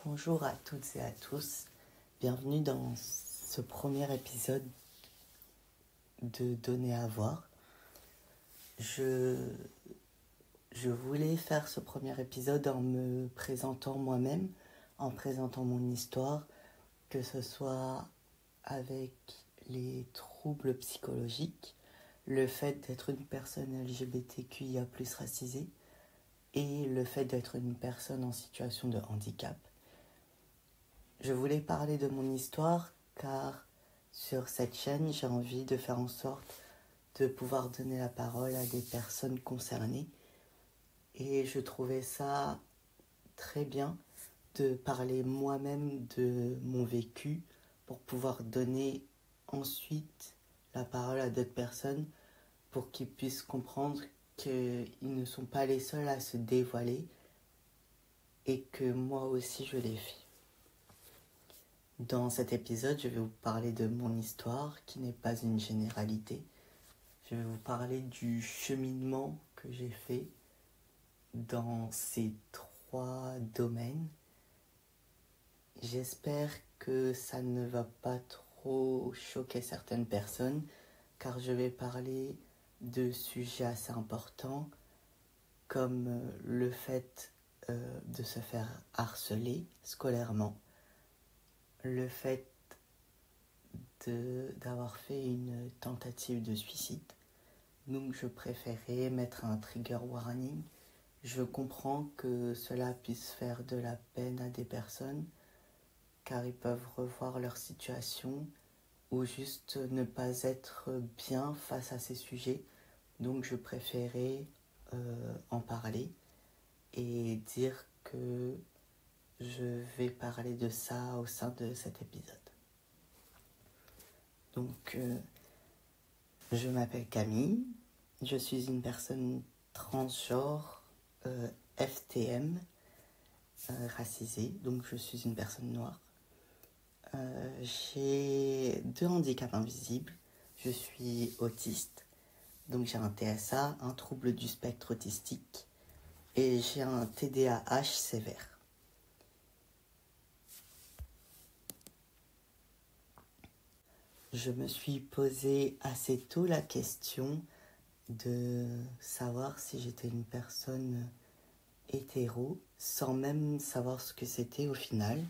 Bonjour à toutes et à tous, bienvenue dans ce premier épisode de Donner à voir. Je voulais faire ce premier épisode en me présentant moi-même, en présentant mon histoire, que ce soit avec les troubles psychologiques, le fait d'être une personne LGBTQIA+ racisée et le fait d'être une personne en situation de handicap. Je voulais parler de mon histoire car sur cette chaîne, j'ai envie de faire en sorte de pouvoir donner la parole à des personnes concernées. Et je trouvais ça très bien de parler moi-même de mon vécu pour pouvoir donner ensuite la parole à d'autres personnes pour qu'ils puissent comprendre qu'ils ne sont pas les seuls à se dévoiler et que moi aussi je l'ai fait. Dans cet épisode, je vais vous parler de mon histoire qui n'est pas une généralité. Je vais vous parler du cheminement que j'ai fait dans ces 3 domaines. J'espère que ça ne va pas trop choquer certaines personnes car je vais parler de sujets assez importants comme le fait de se faire harceler scolairement, le fait d'avoir fait une tentative de suicide. Donc je préférais mettre un trigger warning. Je comprends que cela puisse faire de la peine à des personnes car ils peuvent revoir leur situation ou juste ne pas être bien face à ces sujets. Donc je préférais en parler et dire que je vais parler de ça au sein de cet épisode. Donc, je m'appelle Camille, je suis une personne transgenre, FTM, racisée, donc je suis une personne noire. J'ai 2 handicaps invisibles, je suis autiste, donc j'ai un TSA, un trouble du spectre autistique, et j'ai un TDAH sévère. Je me suis posé assez tôt la question de savoir si j'étais une personne hétéro, sans même savoir ce que c'était au final.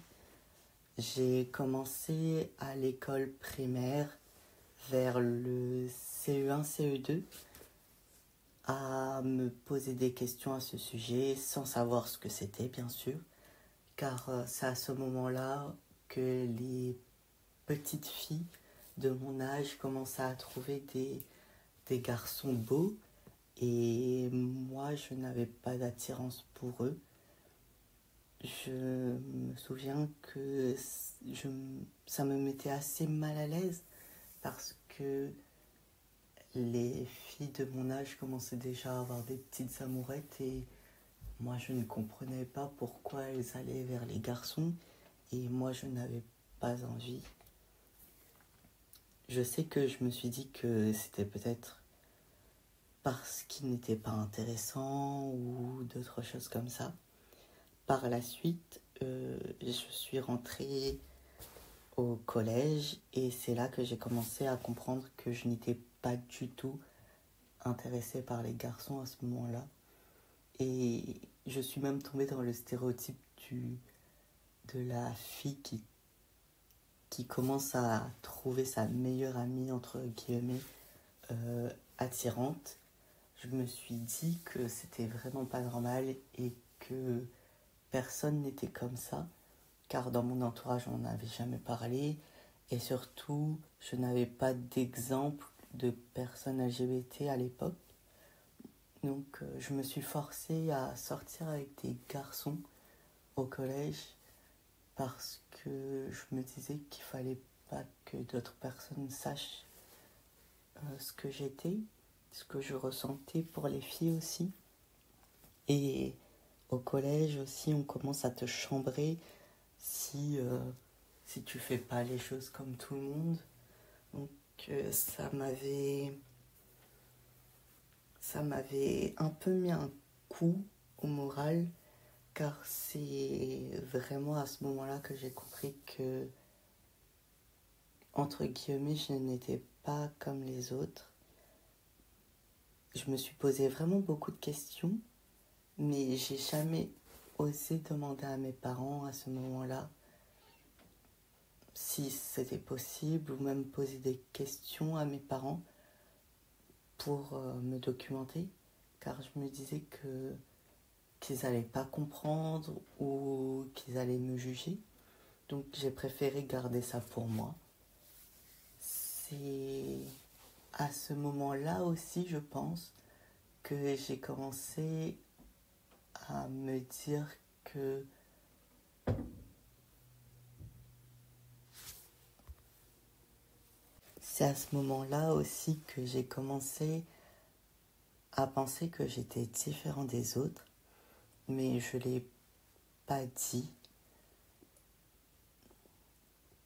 J'ai commencé à l'école primaire vers le CE1, CE2 à me poser des questions à ce sujet, sans savoir ce que c'était bien sûr, car c'est à ce moment-là que les petites filles de mon âge commençaient à trouver des garçons beaux et moi je n'avais pas d'attirance pour eux. Je me souviens que ça me mettait assez mal à l'aise parce que les filles de mon âge commençaient déjà à avoir des petites amourettes et moi je ne comprenais pas pourquoi elles allaient vers les garçons et moi je n'avais pas envie. Je sais que je me suis dit que c'était peut-être parce qu'ils n'étaient pas intéressants ou d'autres choses comme ça. Par la suite, je suis rentrée au collège et c'est là que j'ai commencé à comprendre que je n'étais pas du tout intéressée par les garçons à ce moment-là. Et je suis même tombée dans le stéréotype de la fille qui commence à trouver sa meilleure amie, entre guillemets, attirante. Je me suis dit que c'était vraiment pas normal et que personne n'était comme ça, car dans mon entourage, on n'avait jamais parlé et surtout, je n'avais pas d'exemple de personnes LGBT à l'époque. Donc, je me suis forcée à sortir avec des garçons au collège parce que je me disais qu'il fallait pas que d'autres personnes sachent ce que j'étais, ce que je ressentais pour les filles aussi. Et au collège aussi, on commence à te chambrer si tu fais pas les choses comme tout le monde. Donc ça m'avait un peu mis un coup au moral car c'est vraiment à ce moment-là que j'ai compris que, entre guillemets, je n'étais pas comme les autres. Je me suis posé vraiment beaucoup de questions, mais j'ai jamais osé demander à mes parents à ce moment-là si c'était possible, ou même poser des questions à mes parents pour me documenter, car je me disais qu'ils n'allaient pas comprendre ou qu'ils allaient me juger. Donc j'ai préféré garder ça pour moi. C'est à ce moment-là aussi, je pense, que j'ai commencé à me dire que c'est à ce moment-là aussi que j'ai commencé à penser que j'étais différent des autres, mais je ne l'ai pas dit.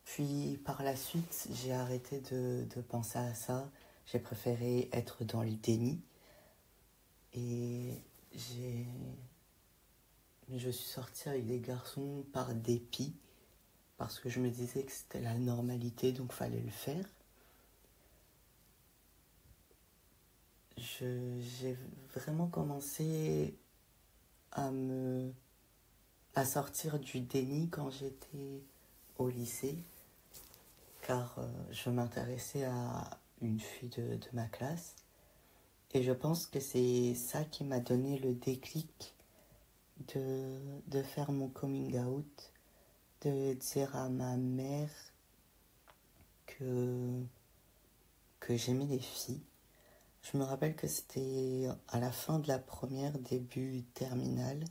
Puis par la suite, j'ai arrêté de penser à ça. J'ai préféré être dans le déni. Et je suis sortie avec des garçons par dépit, parce que je me disais que c'était la normalité, donc fallait le faire. J'ai vraiment commencé à sortir du déni quand j'étais au lycée, car je m'intéressais à une fille de ma classe. Et je pense que c'est ça qui m'a donné le déclic de faire mon coming out, de dire à ma mère que j'aimais les filles. Je me rappelle que c'était à la fin de la première, début terminale.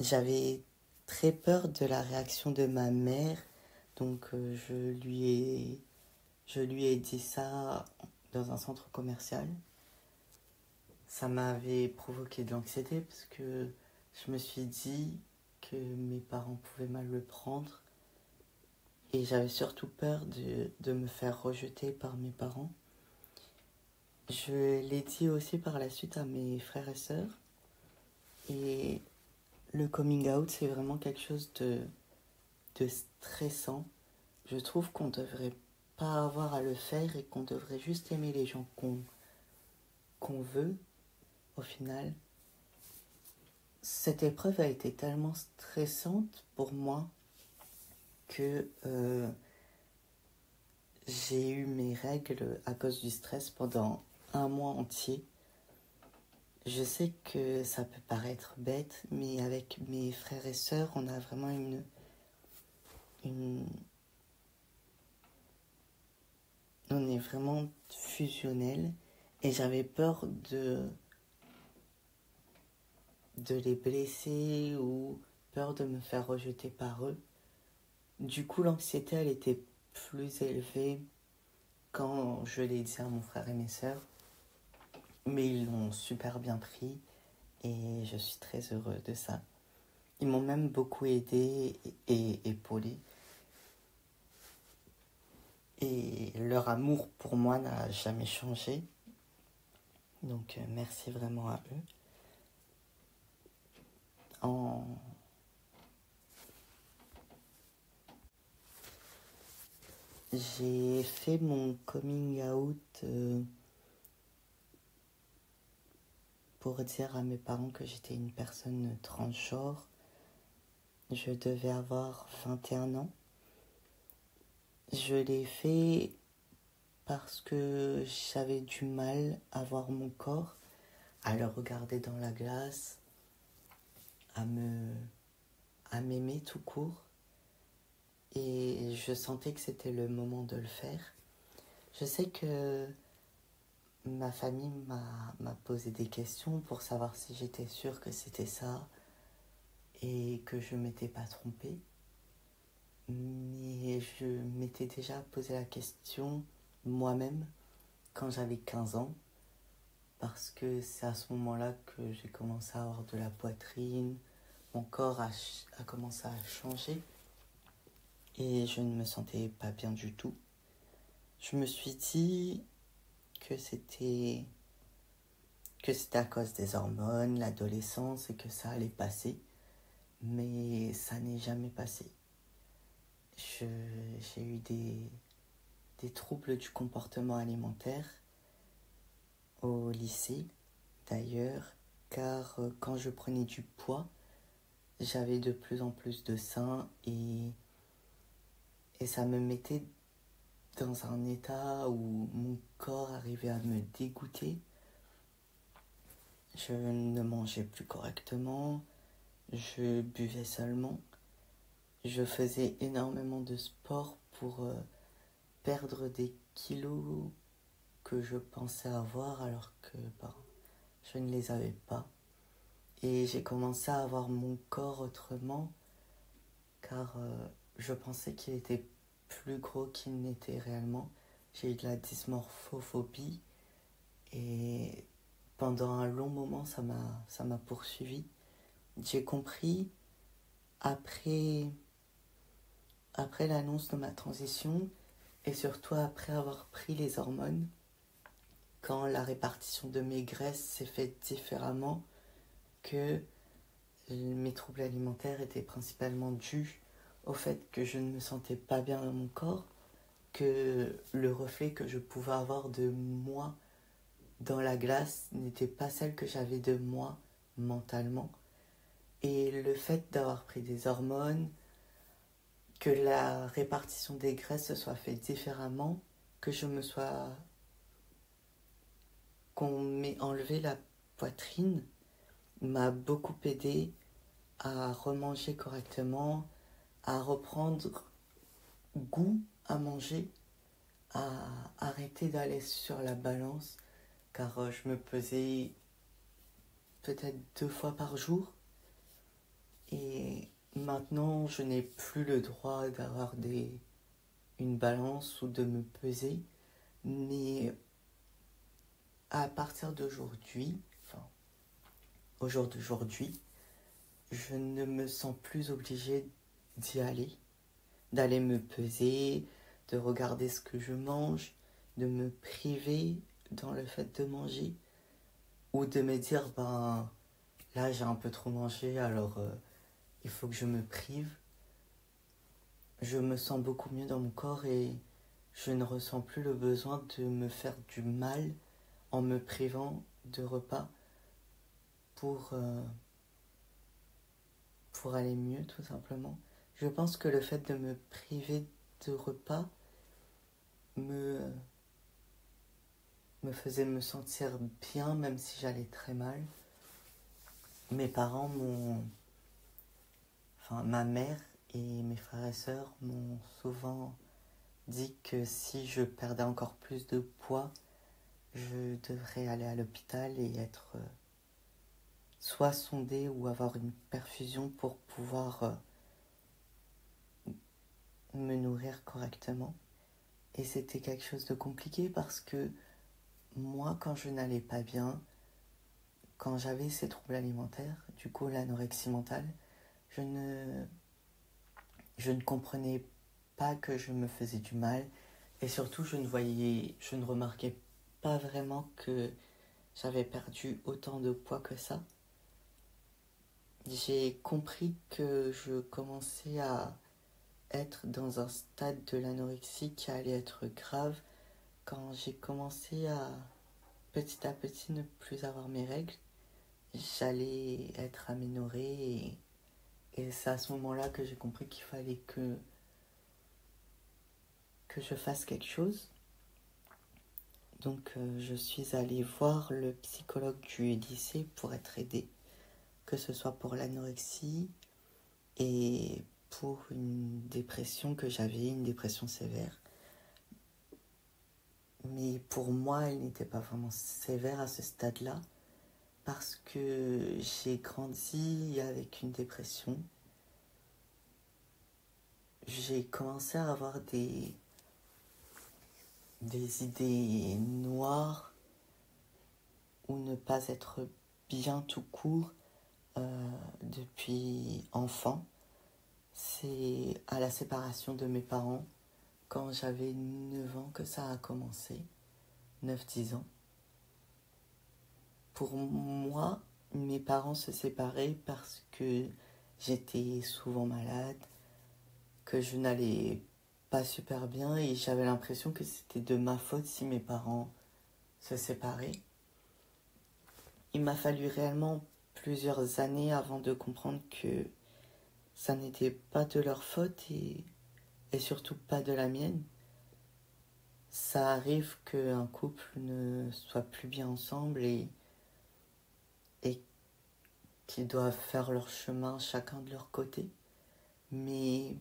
J'avais très peur de la réaction de ma mère, donc je lui ai dit ça dans un centre commercial. Ça m'avait provoqué de l'anxiété parce que je me suis dit que mes parents pouvaient mal le prendre, et j'avais surtout peur de me faire rejeter par mes parents. Je l'ai dit aussi par la suite à mes frères et sœurs, et le coming out, c'est vraiment quelque chose de stressant. Je trouve qu'on ne devrait pas avoir à le faire et qu'on devrait juste aimer les gens qu'on veut, au final. Cette épreuve a été tellement stressante pour moi que j'ai eu mes règles à cause du stress pendant un mois entier. Je sais que ça peut paraître bête, mais avec mes frères et sœurs, on a vraiment on est vraiment fusionnels, et j'avais peur de les blesser ou peur de me faire rejeter par eux. Du coup, l'anxiété, elle était plus élevée quand je l'ai dit à mon frère et mes sœurs. Mais ils l'ont super bien pris et je suis très heureux de ça. Ils m'ont même beaucoup aidé et épaulé. Et leur amour pour moi n'a jamais changé. Donc merci vraiment à eux. J'ai fait mon coming out pour dire à mes parents que j'étais une personne transgenre. Je devais avoir 21 ans. Je l'ai fait parce que j'avais du mal à voir mon corps, à le regarder dans la glace, à m'aimer tout court. Et je sentais que c'était le moment de le faire. Je sais que ma famille m'a posé des questions pour savoir si j'étais sûre que c'était ça et que je ne m'étais pas trompée. Mais je m'étais déjà posé la question moi-même quand j'avais 15 ans, parce que c'est à ce moment-là que j'ai commencé à avoir de la poitrine, mon corps a commencé à changer et je ne me sentais pas bien du tout. Je me suis dit que c'était à cause des hormones, l'adolescence, et que ça allait passer. mais ça n'est jamais passé. J'ai eu des troubles du comportement alimentaire au lycée, d'ailleurs, car quand je prenais du poids, j'avais de plus en plus de seins et ça me mettait dans un état où mon corps arrivait à me dégoûter. Je ne mangeais plus correctement, je buvais seulement, je faisais énormément de sport pour perdre des kilos que je pensais avoir alors que je ne les avais pas. Et j'ai commencé à voir mon corps autrement car je pensais qu'il était plus gros qu'il n'était réellement. J'ai eu de la dysmorphophobie et pendant un long moment ça m'a poursuivi. J'ai compris après l'annonce de ma transition et surtout après avoir pris les hormones, quand la répartition de mes graisses s'est faite différemment, que mes troubles alimentaires étaient principalement dus au fait que je ne me sentais pas bien dans mon corps, que le reflet que je pouvais avoir de moi dans la glace n'était pas celle que j'avais de moi mentalement. Et le fait d'avoir pris des hormones, que la répartition des graisses se soit faite différemment, qu'on m'ait enlevé la poitrine, m'a beaucoup aidé à remanger correctement, à reprendre goût à manger, à arrêter d'aller sur la balance, car je me pesais peut-être 2 fois par jour. Et maintenant, je n'ai plus le droit d'avoir une balance ou de me peser, mais à partir d'aujourd'hui, au jour d'aujourd'hui, je ne me sens plus obligée d'y aller, d'aller me peser, de regarder ce que je mange, de me priver dans le fait de manger, ou de me dire, là j'ai un peu trop mangé, alors il faut que je me prive. Je me sens beaucoup mieux dans mon corps et je ne ressens plus le besoin de me faire du mal en me privant de repas pour aller mieux, tout simplement. Je pense que le fait de me priver de repas me faisait me sentir bien, même si j'allais très mal. Mes parents ma mère et mes frères et sœurs m'ont souvent dit que si je perdais encore plus de poids, je devrais aller à l'hôpital et être soit sondée ou avoir une perfusion pour pouvoir me nourrir correctement. Et c'était quelque chose de compliqué parce que moi, quand je n'allais pas bien, quand j'avais ces troubles alimentaires, du coup l'anorexie mentale, je ne comprenais pas que je me faisais du mal et surtout je ne remarquais pas vraiment que j'avais perdu autant de poids que ça. J'ai compris que je commençais à être dans un stade de l'anorexie qui allait être grave quand j'ai commencé à petit ne plus avoir mes règles. J'allais être aménorrhée et c'est à ce moment-là que j'ai compris qu'il fallait que je fasse quelque chose. Donc je suis allée voir le psychologue du lycée pour être aidée, que ce soit pour l'anorexie et pour une dépression que j'avais, une dépression sévère. Mais pour moi, elle n'était pas vraiment sévère à ce stade-là, parce que j'ai grandi avec une dépression. J'ai commencé à avoir des idées noires ou ne pas être bien tout court depuis enfant. C'est à la séparation de mes parents, quand j'avais 9 ans, que ça a commencé, 9-10 ans. Pour moi, mes parents se séparaient parce que j'étais souvent malade, que je n'allais pas super bien et j'avais l'impression que c'était de ma faute si mes parents se séparaient. Il m'a fallu réellement plusieurs années avant de comprendre que ça n'était pas de leur faute et surtout pas de la mienne. Ça arrive qu'un couple ne soit plus bien ensemble et qu'ils doivent faire leur chemin chacun de leur côté. Mais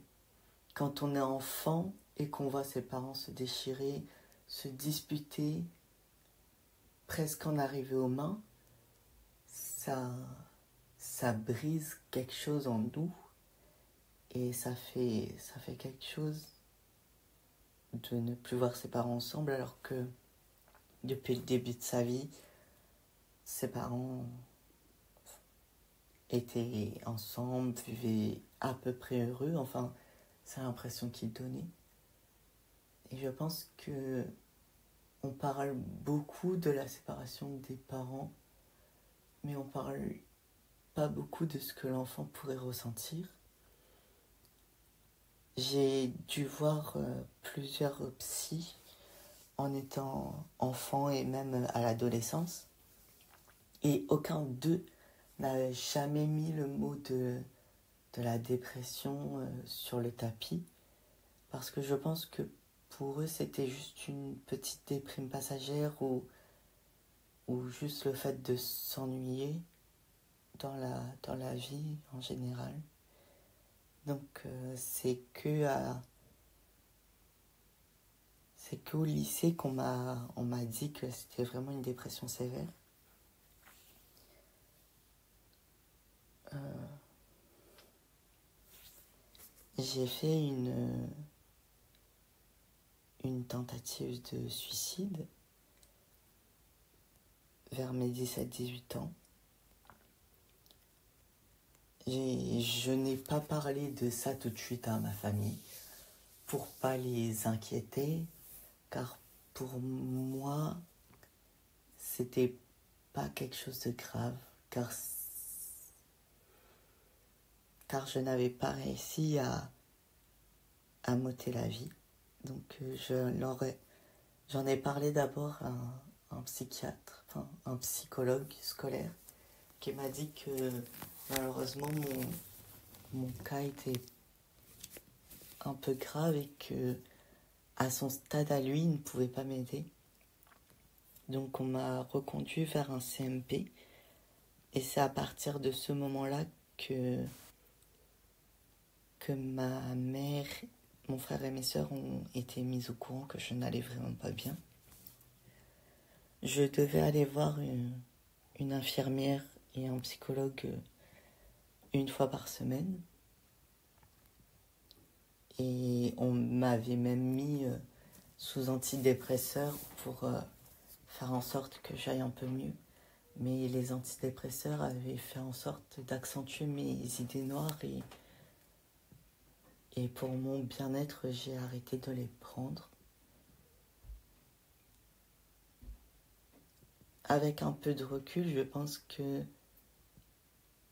quand on est enfant et qu'on voit ses parents se déchirer, se disputer, presque en arriver aux mains, ça brise quelque chose en nous et ça fait quelque chose de ne plus voir ses parents ensemble alors que depuis le début de sa vie, ses parents étaient ensemble, vivaient à peu près heureux, enfin c'est l'impression qu'ils donnaient. Et je pense que on parle beaucoup de la séparation des parents, mais on parle pas beaucoup de ce que l'enfant pourrait ressentir. J'ai dû voir plusieurs psys en étant enfant et même à l'adolescence. Et aucun d'eux n'a jamais mis le mot de la dépression sur le tapis. Parce que je pense que pour eux, c'était juste une petite déprime passagère ou juste le fait de s'ennuyer dans la vie en général. Donc c'est qu'au lycée on m'a dit que c'était vraiment une dépression sévère. J'ai fait une tentative de suicide vers mes 17-18 ans. Je n'ai pas parlé de ça tout de suite à ma famille pour pas les inquiéter, car pour moi, c'était pas quelque chose de grave, car je n'avais pas réussi à m'ôter la vie. Donc j'en ai parlé d'abord à un psychiatre, enfin un psychologue scolaire, qui m'a dit que malheureusement mon cas était un peu grave et que à son stade à lui, il ne pouvait pas m'aider. Donc on m'a reconduit vers un CMP et c'est à partir de ce moment-là que ma mère, mon frère et mes sœurs ont été mis au courant que je n'allais vraiment pas bien. Je devais aller voir une infirmière et un psychologue une fois par semaine. Et on m'avait même mis sous antidépresseurs pour faire en sorte que j'aille un peu mieux. Mais les antidépresseurs avaient fait en sorte d'accentuer mes idées noires et pour mon bien-être, j'ai arrêté de les prendre. Avec un peu de recul, je pense que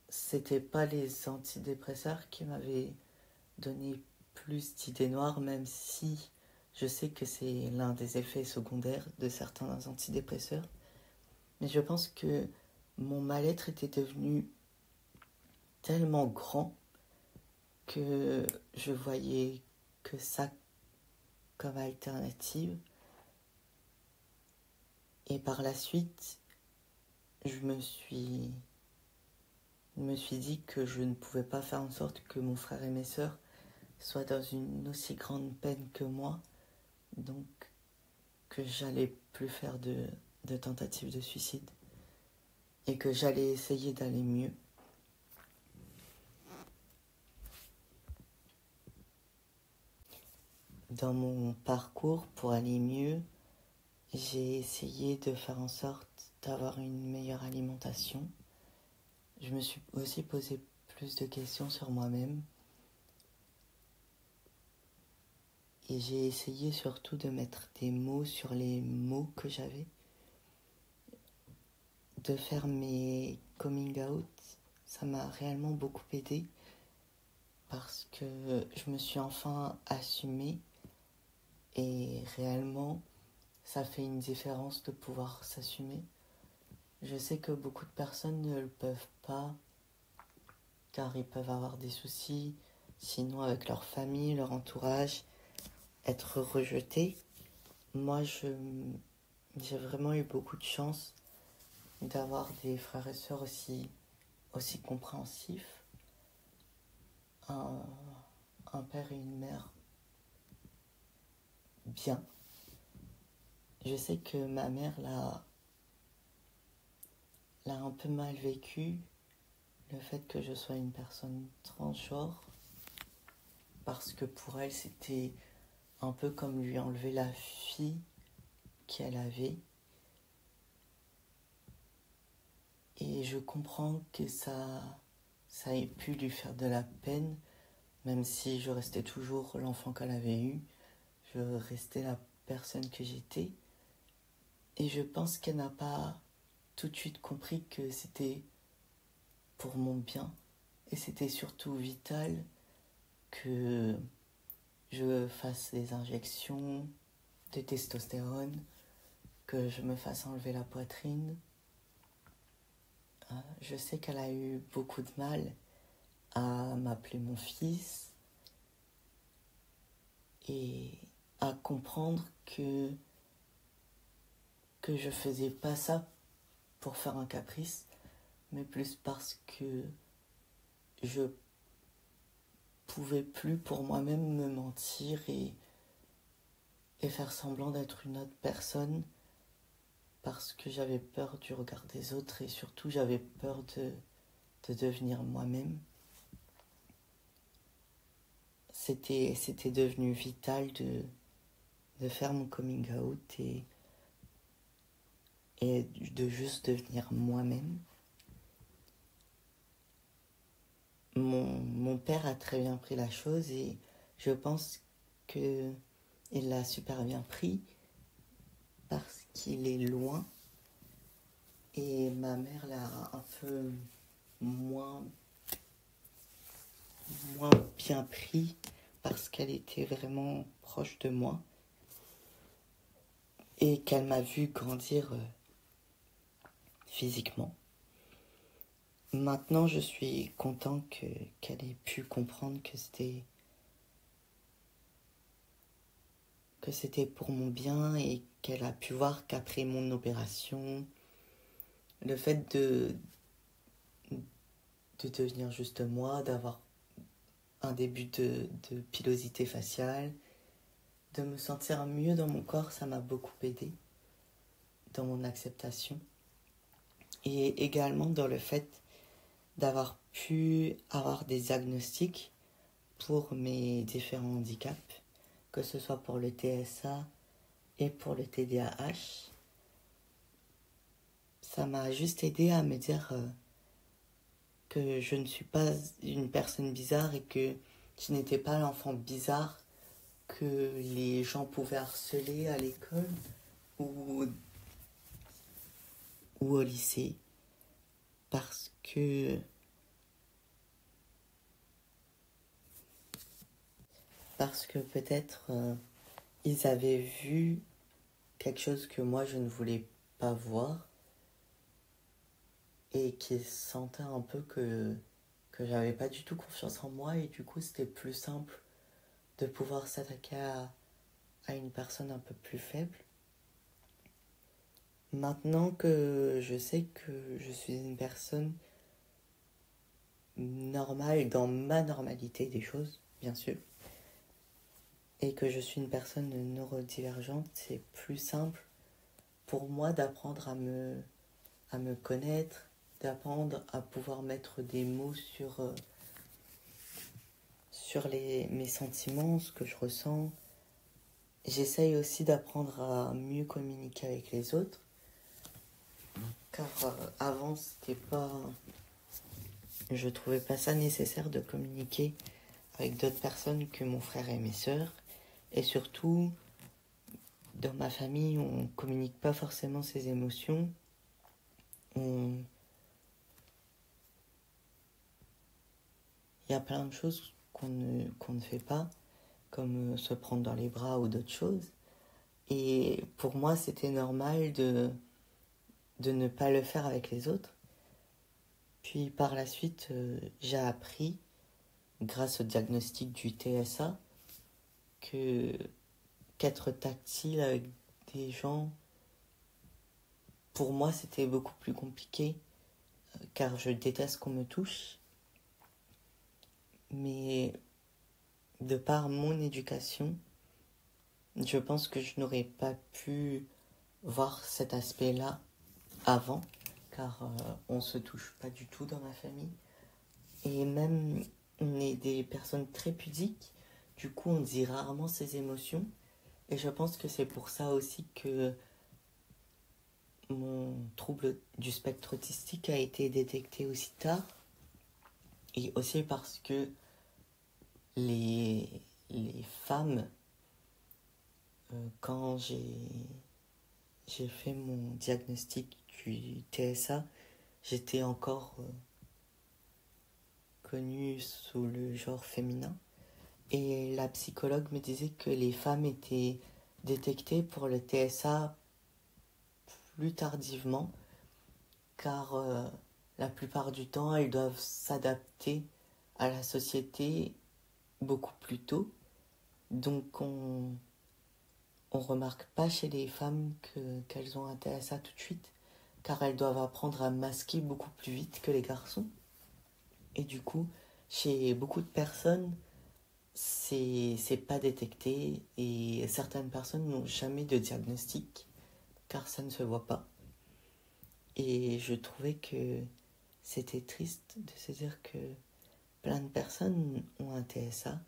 c'était pas les antidépresseurs qui m'avaient donné plus d'idées noires, même si je sais que c'est l'un des effets secondaires de certains antidépresseurs. Mais je pense que mon mal-être était devenu tellement grand que je voyais que ça comme alternative. Et par la suite, je me suis dit que je ne pouvais pas faire en sorte que mon frère et mes sœurs soient dans une aussi grande peine que moi. Donc, que j'allais plus faire de tentatives de suicide. Et que j'allais essayer d'aller mieux. Dans mon parcours pour aller mieux, j'ai essayé de faire en sorte d'avoir une meilleure alimentation. Je me suis aussi posé plus de questions sur moi-même. Et j'ai essayé surtout de mettre des mots sur les mots que j'avais. De faire mes coming out, ça m'a réellement beaucoup aidé. que je me suis enfin assumée et réellement, ça fait une différence de pouvoir s'assumer. Je sais que beaucoup de personnes ne le peuvent pas car ils peuvent avoir des soucis, sinon avec leur famille, leur entourage, être rejetés. Moi, j'ai vraiment eu beaucoup de chance d'avoir des frères et sœurs aussi compréhensifs, un, un père et une mère bien. Je sais que ma mère l'a un peu mal vécu, le fait que je sois une personne transgenre, parce que pour elle, c'était un peu comme lui enlever la fille qu'elle avait. Et je comprends que ça ait pu lui faire de la peine, même si je restais toujours l'enfant qu'elle avait eu, je restais la personne que j'étais. Et je pense qu'elle n'a pas tout de suite compris que c'était pour mon bien. Et c'était surtout vital que je fasse des injections de testostérone, que je me fasse enlever la poitrine. Je sais qu'elle a eu beaucoup de mal à m'appeler mon fils et à comprendre que je faisais pas ça pour faire un caprice, mais plus parce que je pouvais plus pour moi-même me mentir et faire semblant d'être une autre personne parce que j'avais peur du regard des autres et surtout j'avais peur de devenir moi-même. C'était devenu vital de faire mon coming out et de juste devenir moi-même. Mon père a très bien pris la chose et je pense qu'il l'a super bien pris parce qu'il est loin et ma mère l'a un peu moins bien pris parce qu'elle était vraiment proche de moi et qu'elle m'a vu grandir physiquement. Maintenant, je suis content qu'elle ait pu comprendre que c'était pour mon bien et qu'elle a pu voir qu'après mon opération, le fait de devenir juste moi, d'avoir un début de pilosité faciale, de me sentir mieux dans mon corps, ça m'a beaucoup aidé dans mon acceptation. Et également dans le fait d'avoir pu avoir des diagnostics pour mes différents handicaps, que ce soit pour le TSA et pour le TDAH. Ça m'a juste aidé à me dire que je ne suis pas une personne bizarre et que je n'étais pas l'enfant bizarre que les gens pouvaient harceler à l'école ou au lycée. Parce que peut-être ils avaient vu quelque chose que moi je ne voulais pas voir et qu'ils sentaient un peu que j'avais pas du tout confiance en moi et du coup c'était plus simple de pouvoir s'attaquer à une personne un peu plus faible. Maintenant que je sais que je suis une personne normale dans ma normalité des choses, bien sûr, et que je suis une personne neurodivergente, c'est plus simple pour moi d'apprendre à me connaître, d'apprendre à pouvoir mettre des mots sur mes sentiments, ce que je ressens. J'essaye aussi d'apprendre à mieux communiquer avec les autres, car avant je trouvais pas ça nécessaire de communiquer avec d'autres personnes que mon frère et mes sœurs, et surtout dans ma famille on communique pas forcément ses émotions, il y a plein de choses qu'on ne fait pas, comme se prendre dans les bras ou d'autres choses. Et pour moi, c'était normal de ne pas le faire avec les autres. Puis par la suite, j'ai appris, grâce au diagnostic du TSA, que qu'être tactile avec des gens, pour moi, c'était beaucoup plus compliqué, car je déteste qu'on me touche. Mais de par mon éducation, je pense que je n'aurais pas pu voir cet aspect-là avant, car on se touche pas du tout dans ma famille. Et même, on est des personnes très pudiques, du coup on dit rarement ses émotions. Et je pense que c'est pour ça aussi que mon trouble du spectre autistique a été détecté aussi tard. Et aussi parce que les femmes, quand j'ai fait mon diagnostic du TSA, j'étais encore connue sous le genre féminin. Et la psychologue me disait que les femmes étaient détectées pour le TSA plus tardivement, car la plupart du temps, elles doivent s'adapter à la société beaucoup plus tôt. Donc on remarque pas chez les femmes qu'elles ont un TSA tout de suite, car elles doivent apprendre à masquer beaucoup plus vite que les garçons. Et du coup, chez beaucoup de personnes, c'est pas détecté, et certaines personnes n'ont jamais de diagnostic, car ça ne se voit pas. Et je trouvais que c'était triste de se dire que plein de personnes ont un TSA,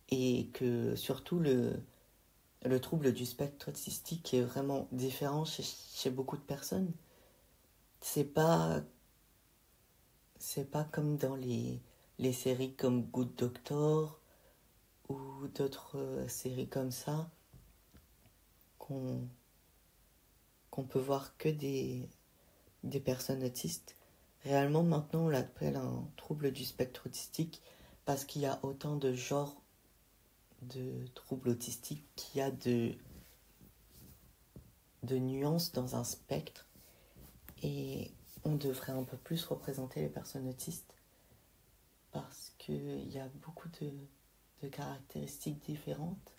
et que surtout le trouble du spectre autistique est vraiment différent chez beaucoup de personnes. C'est pas comme dans les séries comme Good Doctor ou d'autres séries comme ça qu'on peut voir que des personnes autistes. Réellement, maintenant, on l'appelle un trouble du spectre autistique parce qu'il y a autant de genres de troubles autistiques qu'il y a de nuances dans un spectre. Et on devrait un peu plus représenter les personnes autistes parce qu'il y a beaucoup de caractéristiques différentes.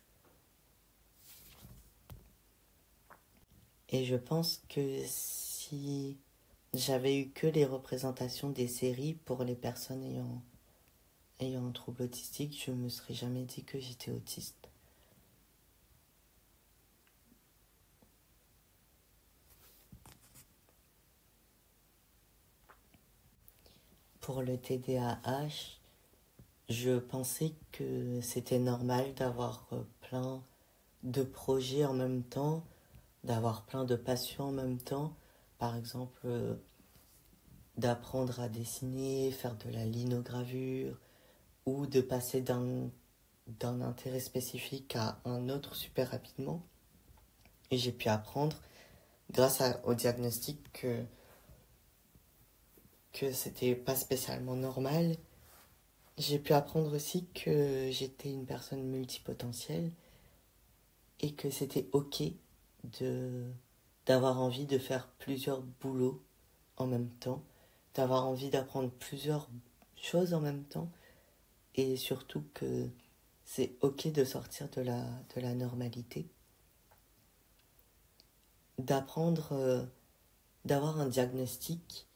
Et je pense que si j'avais eu que les représentations des séries pour les personnes ayant un trouble autistique, je me serais jamais dit que j'étais autiste. Pour le TDAH, je pensais que c'était normal d'avoir plein de projets en même temps, d'avoir plein de passions en même temps. Par exemple, d'apprendre à dessiner, faire de la linogravure, ou de passer d'un intérêt spécifique à un autre super rapidement. Et j'ai pu apprendre, grâce au diagnostic, que c'était pas spécialement normal. J'ai pu apprendre aussi que j'étais une personne multipotentielle et que c'était ok d'avoir envie de faire plusieurs boulots en même temps, d'avoir envie d'apprendre plusieurs choses en même temps, et surtout que c'est ok de sortir de la normalité. D'apprendre, d'avoir un diagnostic,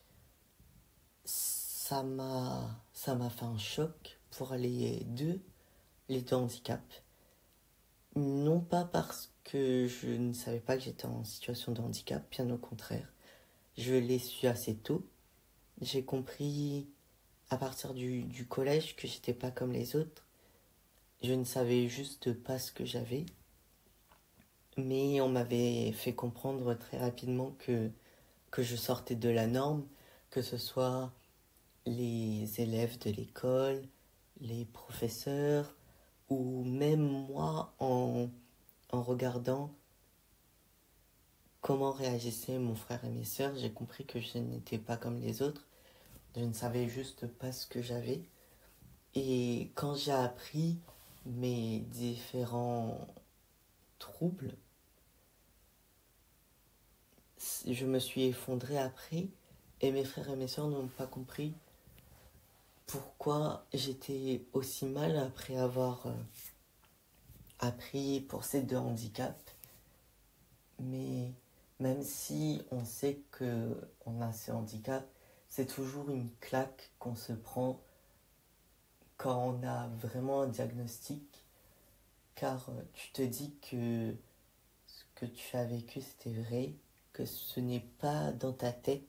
ça m'a fait un choc pour les deux handicaps. Non pas parce que je ne savais pas que j'étais en situation de handicap, bien au contraire. Je l'ai su assez tôt. J'ai compris à partir du collège que j'étais pas comme les autres. Je ne savais juste pas ce que j'avais. Mais on m'avait fait comprendre très rapidement que je sortais de la norme, que ce soit les élèves de l'école, les professeurs, ou même moi en regardant comment réagissaient mon frère et mes sœurs, j'ai compris que je n'étais pas comme les autres. Je ne savais juste pas ce que j'avais. Et quand j'ai appris mes différents troubles, je me suis effondré après et mes frères et mes soeurs n'ont pas compris pourquoi j'étais aussi mal après avoir appris pour ces deux handicaps. Mais même si on sait qu'on a ces handicaps, c'est toujours une claque qu'on se prend quand on a vraiment un diagnostic, car tu te dis que ce que tu as vécu c'était vrai, que ce n'est pas dans ta tête,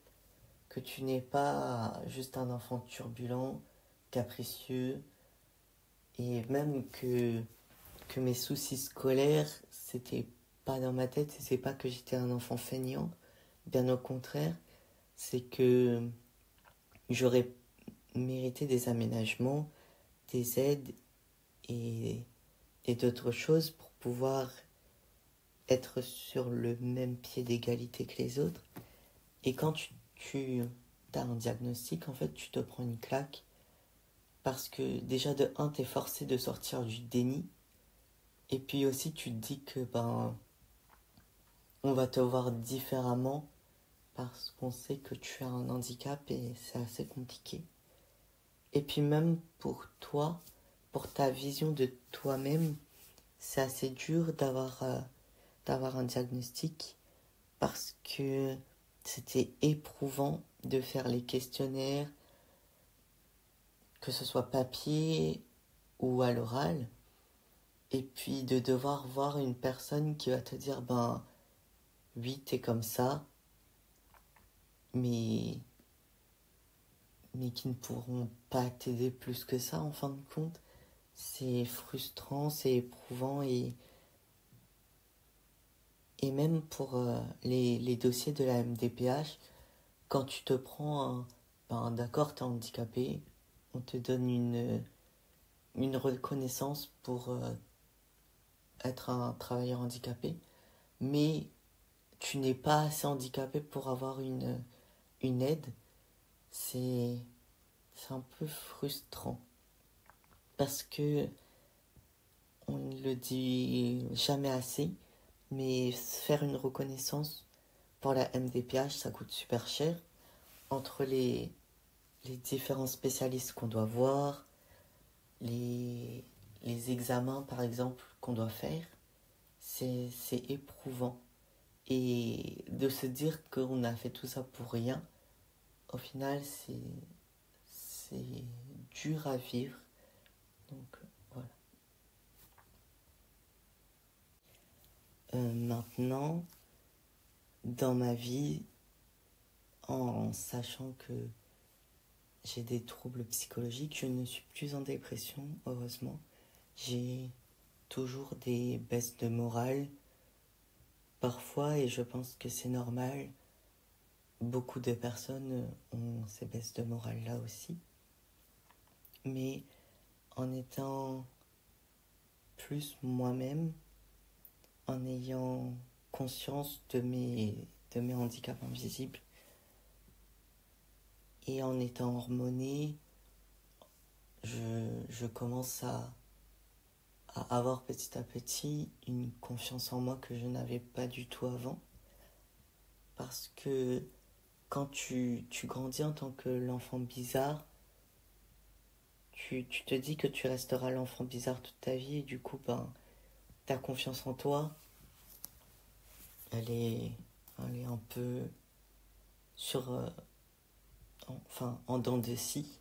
que tu n'es pas juste un enfant turbulent, capricieux, et même que mes soucis scolaires, c'était pas dans ma tête, et c'est pas que j'étais un enfant feignant, bien au contraire, c'est que j'aurais mérité des aménagements, des aides et, et d'autres choses pour pouvoir être sur le même pied d'égalité que les autres. Et quand tu as un diagnostic, en fait, tu te prends une claque parce que déjà de un, t'es forcé de sortir du déni. Et puis aussi, tu te dis que on va te voir différemment parce qu'on sait que tu as un handicap et c'est assez compliqué. Et puis même pour toi, pour ta vision de toi-même, c'est assez dur d'avoir un diagnostic parce que c'était éprouvant de faire les questionnaires, que ce soit papier ou à l'oral, et puis de devoir voir une personne qui va te dire, oui, t'es comme ça, mais, mais qui ne pourront pas t'aider plus que ça en fin de compte. C'est frustrant, c'est éprouvant et même pour les dossiers de la MDPH, quand tu te prends d'accord, t'es handicapé, on te donne une reconnaissance pour être un travailleur handicapé, mais tu n'es pas assez handicapé pour avoir une aide. C'est un peu frustrant parce que on ne le dit jamais assez, mais faire une reconnaissance pour la MDPH, ça coûte super cher. Entre les différents spécialistes qu'on doit voir, les, les examens par exemple qu'on doit faire, c'est éprouvant. Et de se dire qu'on a fait tout ça pour rien, au final c'est dur à vivre. Donc voilà. Maintenant, dans ma vie, en sachant que j'ai des troubles psychologiques, je ne suis plus en dépression, heureusement. J'ai toujours des baisses de morale, parfois, et je pense que c'est normal. Beaucoup de personnes ont ces baisses de morale-là aussi. Mais en étant plus moi-même, en ayant conscience de mes handicaps invisibles, et en étant hormoné, je commence à avoir petit à petit une confiance en moi que je n'avais pas du tout avant. Parce que quand tu grandis en tant que l'enfant bizarre, tu te dis que tu resteras l'enfant bizarre toute ta vie et du coup, ta confiance en toi, elle est un peu sur, en dents de scie.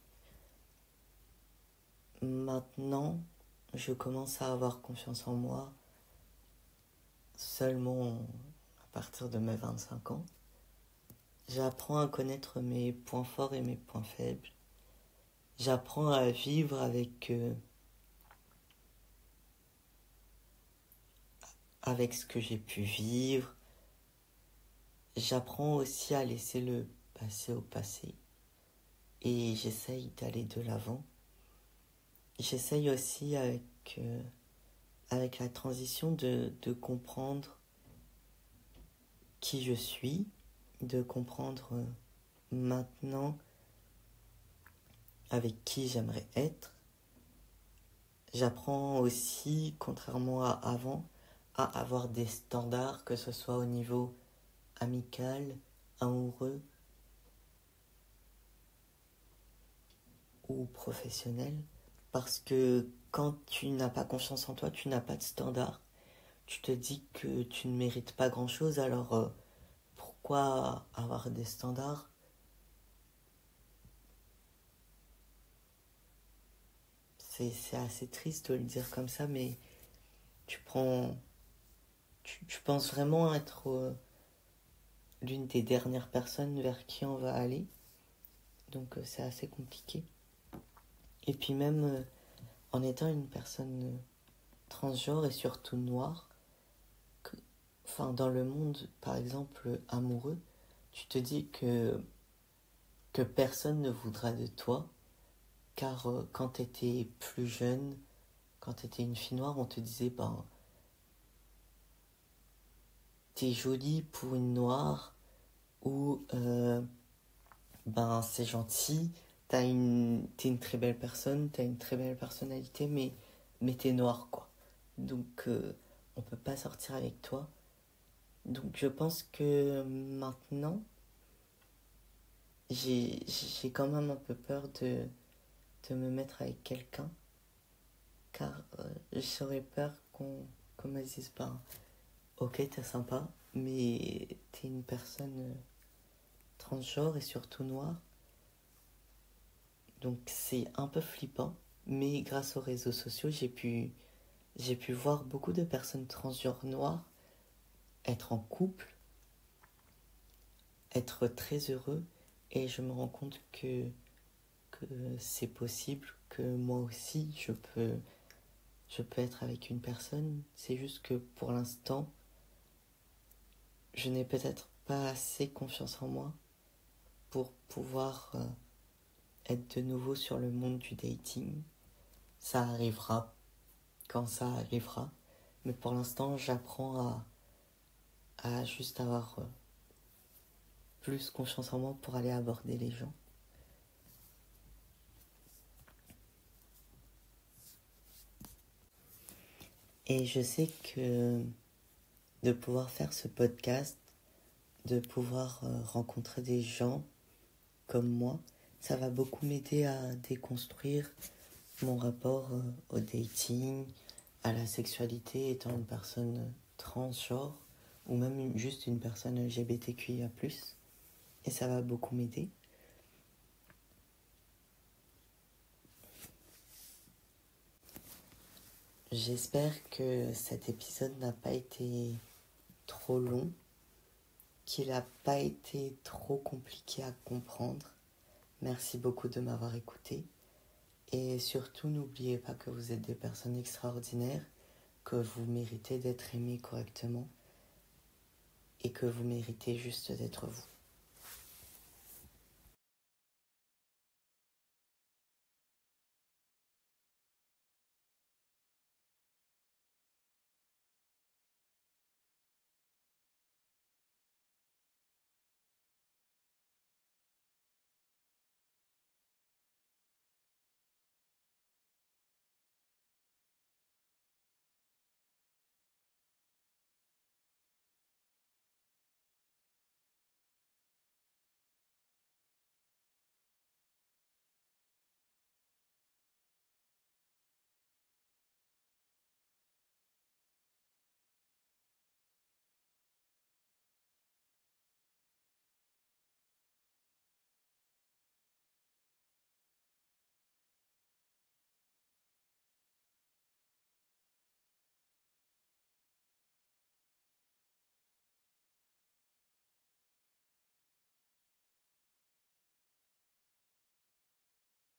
Maintenant, je commence à avoir confiance en moi seulement à partir de mes 25 ans. J'apprends à connaître mes points forts et mes points faibles. J'apprends à vivre avec ce que j'ai pu vivre. J'apprends aussi à laisser le passé au passé. Et j'essaye d'aller de l'avant. J'essaye aussi avec la transition de comprendre qui je suis, de comprendre maintenant avec qui j'aimerais être, j'apprends aussi, contrairement à avant, à avoir des standards, que ce soit au niveau amical, amoureux ou professionnel. Parce que quand tu n'as pas confiance en toi, tu n'as pas de standard. Tu te dis que tu ne mérites pas grand-chose, alors pourquoi avoir des standards? C'est assez triste de le dire comme ça, mais tu prends... Tu penses vraiment être l'une des dernières personnes vers qui on va aller. Donc c'est assez compliqué. Et puis même en étant une personne transgenre et surtout noire, que, enfin dans le monde par exemple amoureux, tu te dis que personne ne voudra de toi, car quand tu étais plus jeune, quand tu étais une fille noire, on te disait ben t'es jolie pour une noire ou ben c'est gentil, t'es une très belle personne, t'as une très belle personnalité, mais t'es noir quoi. Donc on peut pas sortir avec toi. Donc je pense que maintenant, j'ai quand même un peu peur de me mettre avec quelqu'un, car j'aurais peur qu'on me dise, ben, ok, t'es sympa, mais t'es une personne transgenre et surtout noire. Donc c'est un peu flippant, mais grâce aux réseaux sociaux, j'ai pu voir beaucoup de personnes transgenres noires être en couple, être très heureux, et je me rends compte que c'est possible, que moi aussi je peux être avec une personne. C'est juste que pour l'instant, je n'ai peut-être pas assez confiance en moi pour pouvoir être de nouveau sur le monde du dating. Ça arrivera quand ça arrivera, mais pour l'instant, j'apprends à juste avoir plus confiance en moi pour aller aborder les gens. Et je sais que de pouvoir faire ce podcast, de pouvoir rencontrer des gens comme moi, ça va beaucoup m'aider à déconstruire mon rapport au dating, à la sexualité étant une personne transgenre ou même juste une personne LGBTQIA+. Et ça va beaucoup m'aider. J'espère que cet épisode n'a pas été trop long, qu'il n'a pas été trop compliqué à comprendre. Merci beaucoup de m'avoir écouté. Et surtout, n'oubliez pas que vous êtes des personnes extraordinaires, que vous méritez d'être aimés correctement et que vous méritez juste d'être vous.